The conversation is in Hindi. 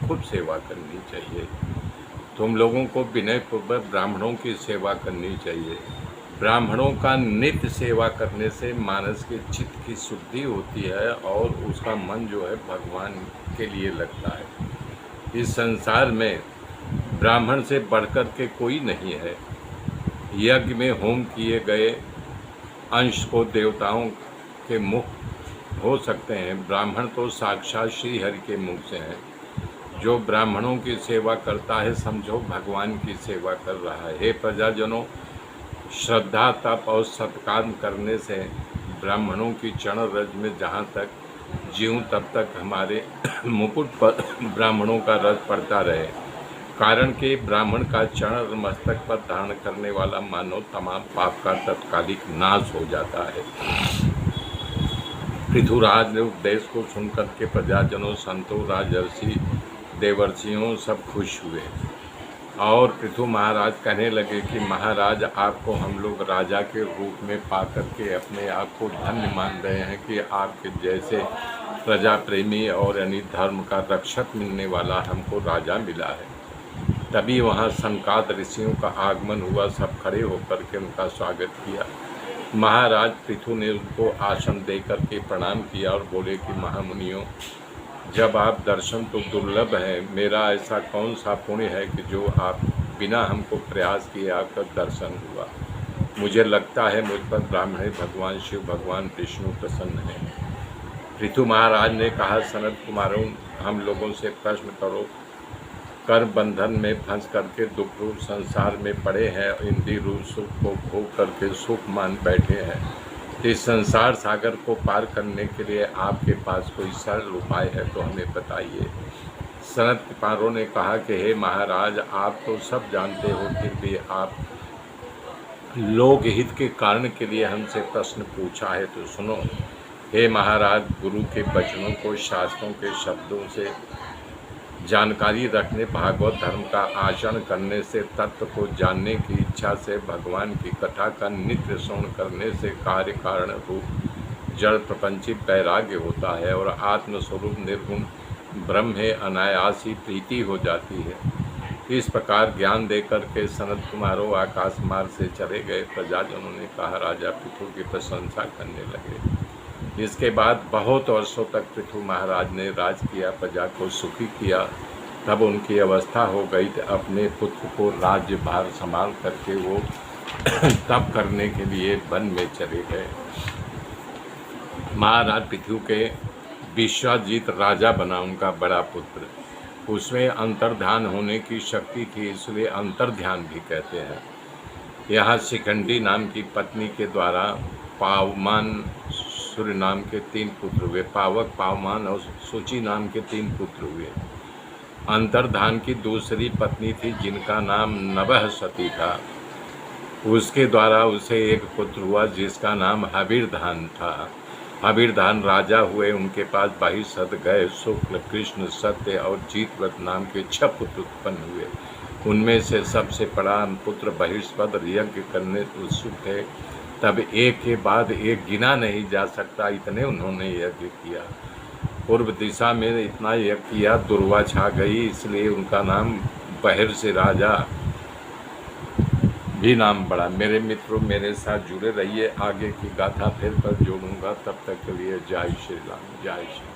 खुद सेवा करनी चाहिए। तुम लोगों को विनयपूर्वक ब्राह्मणों की सेवा करनी चाहिए। ब्राह्मणों का नित्य सेवा करने से मानस के चित्त की शुद्धि होती है और उसका मन जो है भगवान के लिए लगता है। इस संसार में ब्राह्मण से बढ़कर के कोई नहीं है। यज्ञ में होम किए गए अंश को देवताओं के मुख हो सकते हैं, ब्राह्मण तो साक्षात श्री हरि के मुख से हैं। जो ब्राह्मणों की सेवा करता है समझो भगवान की सेवा कर रहा है। हे प्रजाजनों, श्रद्धा तप और सत्कार करने से ब्राह्मणों की चरण रज में जहाँ तक जीऊँ तब तक हमारे मुकुट पर ब्राह्मणों का रज पड़ता रहे। कारण कि ब्राह्मण का चरण मस्तक पर धारण करने वाला मानव तमाम पाप का तत्कालिक नाश हो जाता है। पृथुराज ने उपदेश को सुनकर के प्रजाजनों, संतों, राजर्षि, देवर्षियों सब खुश हुए और पृथु महाराज कहने लगे कि महाराज, आपको हम लोग राजा के रूप में पा करके अपने आप को धन्य मान रहे हैं कि आपके जैसे प्रजा प्रेमी और यानी धर्म का रक्षक मिलने वाला हमको राजा मिला है। तभी वहाँ संकाद ऋषियों का आगमन हुआ। सब खड़े होकर के उनका स्वागत किया। महाराज पृथु ने उनको आसन दे करके प्रणाम किया और बोले कि महामुनियों, जब आप दर्शन तो दुर्लभ है, मेरा ऐसा कौन सा पुण्य है कि जो आप बिना हमको प्रयास किए आपका दर्शन हुआ। मुझे लगता है मुझ पर ब्राह्मण भगवान शिव भगवान विष्णु प्रसन्न है। पृथु महाराज ने कहा, सनत कुमारों, हम लोगों से प्रश्न करो। कर बंधन में फंस करके दुख रूप संसार में पड़े हैं, इंद्रिय रूप सुख को भोग करके सुख मान बैठे हैं। इस संसार सागर को पार करने के लिए आपके पास कोई सरल उपाय है तो हमें बताइए। सनत कुमारों ने कहा कि हे महाराज, आप तो सब जानते हो, फिर भी आप लोक हित के कारण के लिए हमसे प्रश्न पूछा है तो सुनो। हे महाराज, गुरु के वचनों को, शास्त्रों के शब्दों से जानकारी रखने, भागवत धर्म का आचरण करने से, तत्व को जानने की इच्छा से, भगवान की कथा का नित्य श्रवण करने से कार्य कारण रूप जड़ प्रपंची वैराग्य होता है और आत्मस्वरूप निर्गुण ब्रह्म है अनायास ही प्रीति हो जाती है। इस प्रकार ज्ञान देकर के सनत कुमारों आकाश मार्ग से चले गए। प्रजाजनों ने कहा, राजा पृथु की प्रशंसा करने लगे। इसके बाद बहुत वर्षों तक पृथु महाराज ने राज किया, प्रजा को सुखी किया। तब उनकी अवस्था हो गई तो अपने पुत्र को राज्यभार संभाल करके वो तप करने के लिए वन में चले गए। महाराज पृथु के विश्वजीत राजा बना उनका बड़ा पुत्र। उसमें अंतर्ध्यान होने की शक्ति थी, इसलिए अंतर्ध्यान भी कहते हैं। यहाँ शिखंडी नाम की पत्नी के द्वारा पावमान सूर्य नाम के 3 पुत्र हुए। पावक, पावमान और सूची नाम के 3 पुत्र हुए। अंतर्धान की दूसरी पत्नी थी जिनका नाम नभः सती था। उसके द्वारा उसे एक पुत्र हुआ जिसका नाम हबीरधान था। हबीरधान राजा हुए। उनके पास 22 सत गए। शुक्ल, कृष्ण, सत्य और जीतव्रत नाम के 6 पुत्र उत्पन्न हुए। उनमें से सबसे बड़ा पुत्र बहिष्पद यज्ञ करने उत्सुक थे। तब एक के बाद एक गिना नहीं जा सकता, इतने उन्होंने यज्ञ किया। पूर्व दिशा में इतना यज्ञ किया, दुर्वा छा गई, इसलिए उनका नाम बहिर से राजा भी नाम पड़ा। मेरे मित्रों, मेरे साथ जुड़े रहिए। आगे की गाथा फिर पर जोड़ूंगा। तब तक के लिए जय श्री राम, जय श्री।